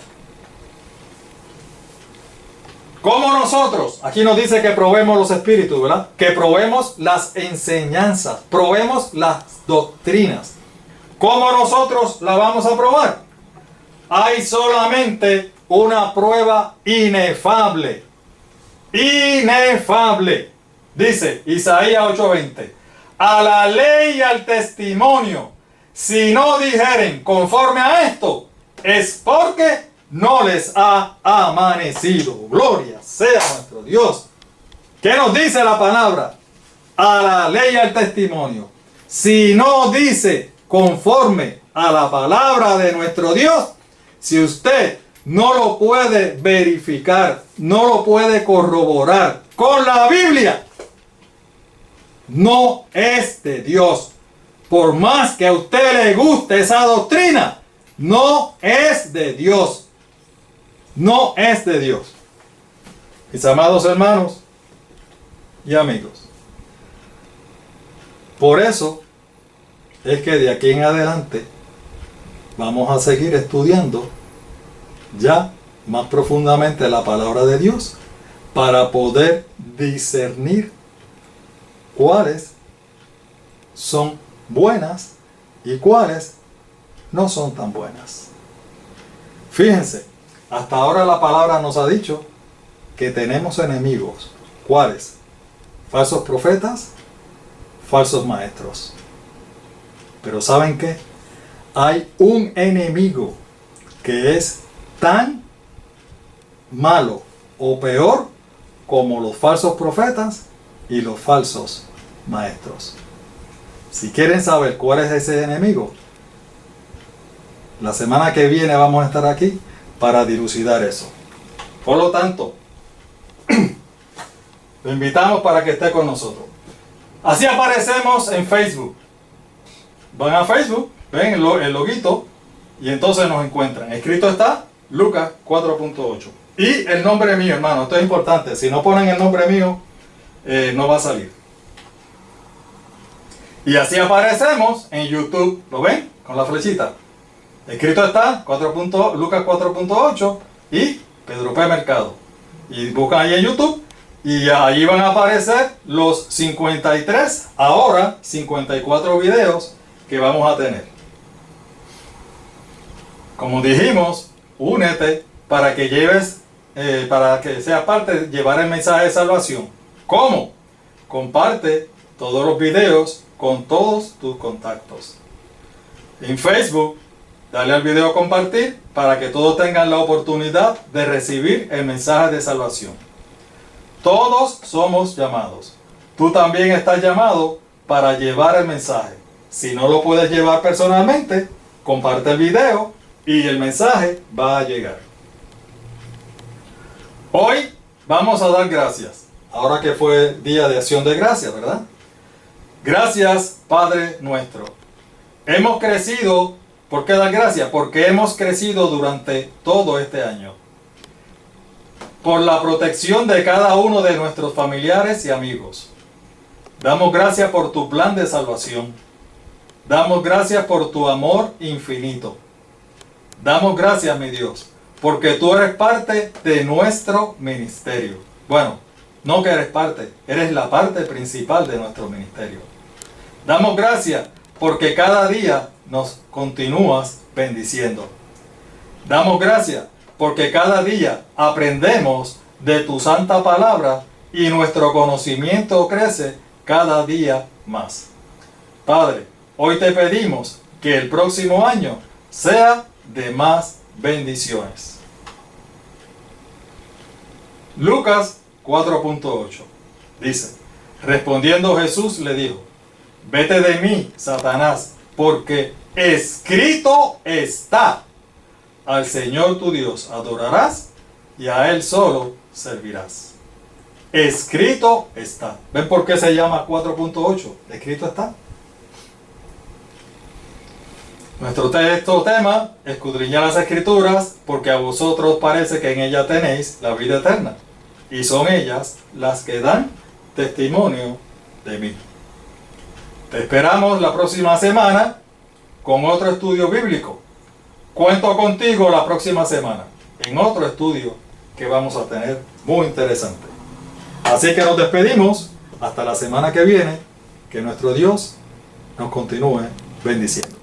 Como nosotros, aquí nos dice que probemos los espíritus, ¿verdad? Que probemos las enseñanzas, probemos las doctrinas. ¿Cómo nosotros la vamos a probar? Hay solamente una prueba inefable. Inefable. Dice Isaías 8:20. A la ley y al testimonio, si no dijeren conforme a esto, es porque no les ha amanecido. Gloria sea nuestro Dios. ¿Qué nos dice la palabra? A la ley y al testimonio. Si no dice conforme a la palabra de nuestro Dios, si usted no lo puede verificar, no lo puede corroborar con la Biblia, no es de Dios. Por más que a usted le guste esa doctrina, no es de Dios. No es de Dios. Mis amados hermanos y amigos, por eso es que de aquí en adelante vamos a seguir estudiando ya más profundamente la palabra de Dios para poder discernir cuáles son buenas y cuáles no son tan buenas. Fíjense, hasta ahora la palabra nos ha dicho que tenemos enemigos. ¿Cuáles? Falsos profetas, falsos maestros. Pero ¿saben qué? Hay un enemigo que es tan malo o peor como los falsos profetas y los falsos maestros. Si quieren saber cuál es ese enemigo, la semana que viene vamos a estar aquí para dilucidar eso. Por lo tanto, lo invitamos para que esté con nosotros. Así aparecemos en Facebook. Van a Facebook, ven el loguito y entonces nos encuentran. Escrito está Lucas 4.8. Y el nombre mío, hermano, esto es importante. Si no ponen el nombre mío, no va a salir. Y así aparecemos en YouTube. ¿Lo ven? Con la flechita. Escrito está Lucas 4.8 y Pedro P. Mercado. Y buscan ahí en YouTube. Y ahí van a aparecer los 53, ahora 54 videos que vamos a tener. Como dijimos, únete para que lleves, para que sea parte de llevar el mensaje de salvación. ¿Cómo? Comparte todos los videos con todos tus contactos. En Facebook, dale al video compartir para que todos tengan la oportunidad de recibir el mensaje de salvación. Todos somos llamados. Tú también estás llamado para llevar el mensaje. Si no lo puedes llevar personalmente, comparte el video y el mensaje va a llegar. Hoy vamos a dar gracias. Ahora que fue día de acción de gracias, ¿verdad? Gracias, Padre nuestro. Hemos crecido. ¿Por qué dar gracias? Porque hemos crecido durante todo este año. Por la protección de cada uno de nuestros familiares y amigos. Damos gracias por tu plan de salvación. Damos gracias por tu amor infinito. Damos gracias, mi Dios, porque tú eres parte de nuestro ministerio. Bueno, no que eres parte, eres la parte principal de nuestro ministerio. Damos gracias porque cada día nos continúas bendiciendo. Damos gracias porque cada día aprendemos de tu santa palabra y nuestro conocimiento crece cada día más. Padre, hoy te pedimos que el próximo año sea de más bendiciones. Lucas 4.8 dice: respondiendo Jesús le dijo: vete de mí, Satanás, porque escrito está: al Señor tu Dios adorarás y a Él solo servirás. Escrito está. ¿Ven por qué se llama 4.8? Escrito está. Nuestro tema, escudriñar las Escrituras, porque a vosotros parece que en ellas tenéis la vida eterna, y son ellas las que dan testimonio de mí. Te esperamos la próxima semana con otro estudio bíblico. Cuento contigo la próxima semana en otro estudio que vamos a tener muy interesante. Así que nos despedimos hasta la semana que viene. Que nuestro Dios nos continúe bendiciendo.